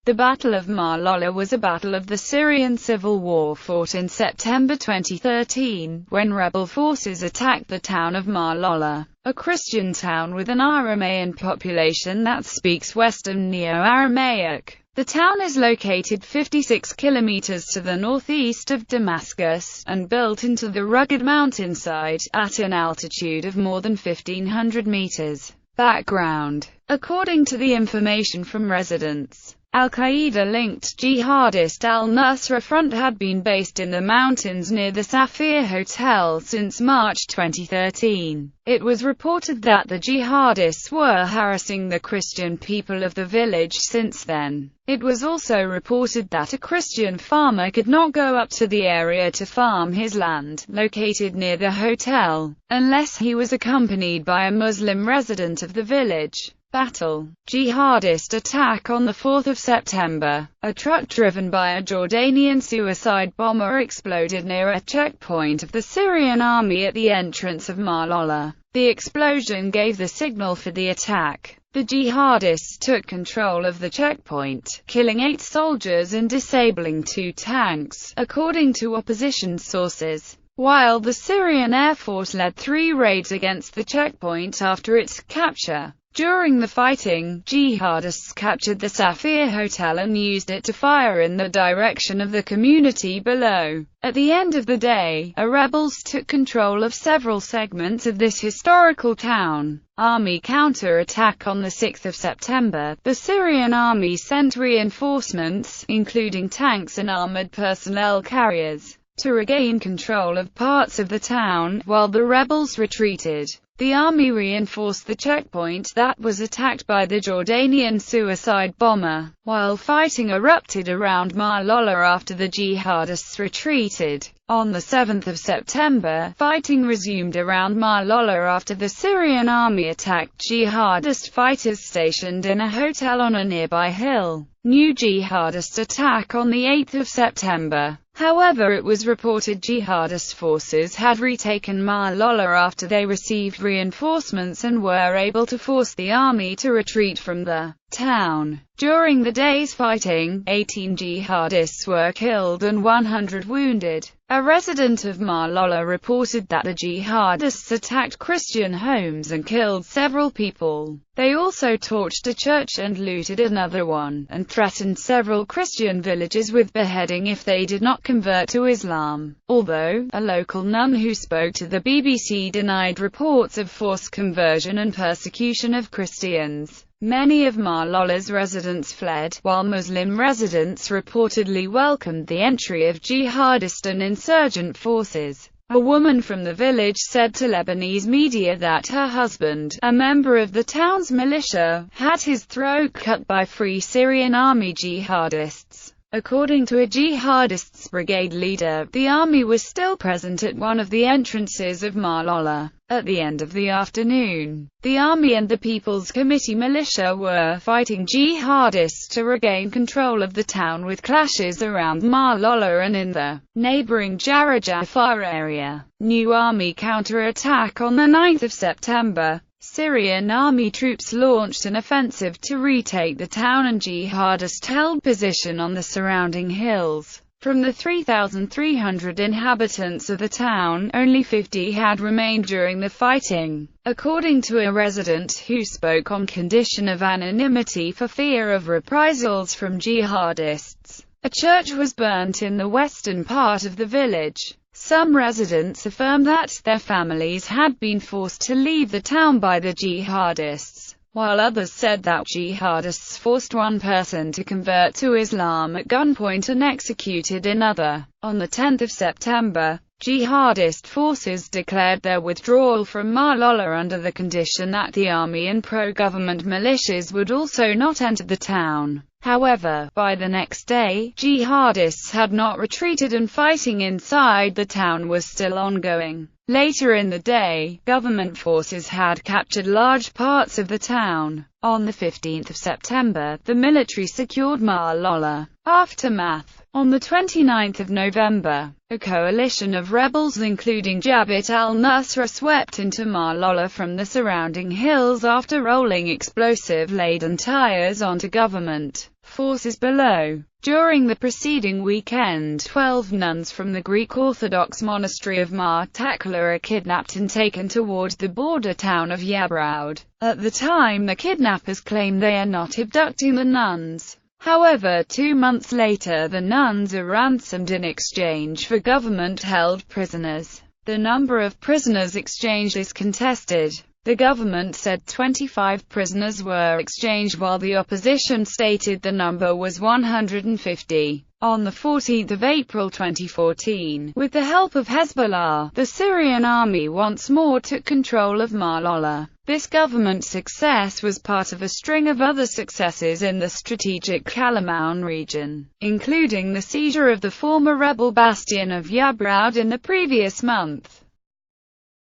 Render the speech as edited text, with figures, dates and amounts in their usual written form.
The Battle of Malala was a battle of the Syrian Civil War fought in September 2013, when rebel forces attacked the town of Malala, a Christian town with an Aramean population that speaks Western Neo-Aramaic. The town is located 56 kilometers to the northeast of Damascus, and built into the rugged mountainside, at an altitude of more than 1,500 meters. Background. According to the information from residents, Al-Qaeda-linked jihadist al-Nusra Front had been based in the mountains near the Safir Hotel since March 2013. It was reported that the jihadists were harassing the Christian people of the village since then. It was also reported that a Christian farmer could not go up to the area to farm his land, located near the hotel, unless he was accompanied by a Muslim resident of the village. Battle. Jihadist attack. On the 4th of September, a truck driven by a Jordanian suicide bomber exploded near a checkpoint of the Syrian army at the entrance of Malala. The explosion gave the signal for the attack. The jihadists took control of the checkpoint, killing 8 soldiers and disabling 2 tanks, according to opposition sources, while the Syrian Air Force led 3 raids against the checkpoint after its capture. During the fighting, jihadists captured the Safir Hotel and used it to fire in the direction of the community below. At the end of the day, rebels took control of several segments of this historical town. Army counter-attack. On the 6th of September, the Syrian army sent reinforcements, including tanks and armored personnel carriers, to regain control of parts of the town, while the rebels retreated. The army reinforced the checkpoint that was attacked by the Jordanian suicide bomber, while fighting erupted around Malala after the jihadists retreated. On the 7th of September, fighting resumed around Malala after the Syrian army attacked jihadist fighters stationed in a hotel on a nearby hill. New jihadist attack. On the 8th of September. However, it was reported jihadist forces had retaken Malala after they received reinforcements and were able to force the army to retreat from the town. During the day's fighting, 18 jihadists were killed and 100 wounded. A resident of Malala reported that the jihadists attacked Christian homes and killed several people. They also torched a church and looted another one, and threatened several Christian villages with beheading if they did not convert to Islam. Although a local nun who spoke to the BBC denied reports of forced conversion and persecution of Christians. Many of Malala's residents fled, while Muslim residents reportedly welcomed the entry of jihadist and insurgent forces. A woman from the village said to Lebanese media that her husband, a member of the town's militia, had his throat cut by Free Syrian Army jihadists. According to a jihadists brigade leader, the army was still present at one of the entrances of Malala. At the end of the afternoon, the army and the People's Committee militia were fighting jihadists to regain control of the town, with clashes around Malala and in the neighboring Jarrah Jafar area. New army counterattack. On the 9th of September, Syrian army troops launched an offensive to retake the town, and jihadists held position on the surrounding hills. From the 3,300 inhabitants of the town, only 50 had remained during the fighting, according to a resident who spoke on condition of anonymity for fear of reprisals from jihadists. A church was burnt in the western part of the village. Some residents affirmed that their families had been forced to leave the town by the jihadists, while others said that jihadists forced one person to convert to Islam at gunpoint and executed another. On the 10th of September, jihadist forces declared their withdrawal from Malala under the condition that the army and pro-government militias would also not enter the town. However, by the next day, jihadists had not retreated and fighting inside the town was still ongoing. Later in the day, government forces had captured large parts of the town. On the 15th of September, the military secured Malala. Aftermath. On 29 November, a coalition of rebels including Jabhat al-Nusra swept into Malala from the surrounding hills after rolling explosive-laden tires onto government forces below. During the preceding weekend, 12 nuns from the Greek Orthodox monastery of Mar Takla are kidnapped and taken toward the border town of Yabraud. At the time, the kidnappers claim they are not abducting the nuns. However, 2 months later the nuns are ransomed in exchange for government-held prisoners. The number of prisoners exchanged is contested. The government said 25 prisoners were exchanged while the opposition stated the number was 150. On 14 April 2014, with the help of Hezbollah, the Syrian army once more took control of Malala. This government success was part of a string of other successes in the strategic Kalamoun region, including the seizure of the former rebel bastion of Yabraud in the previous month.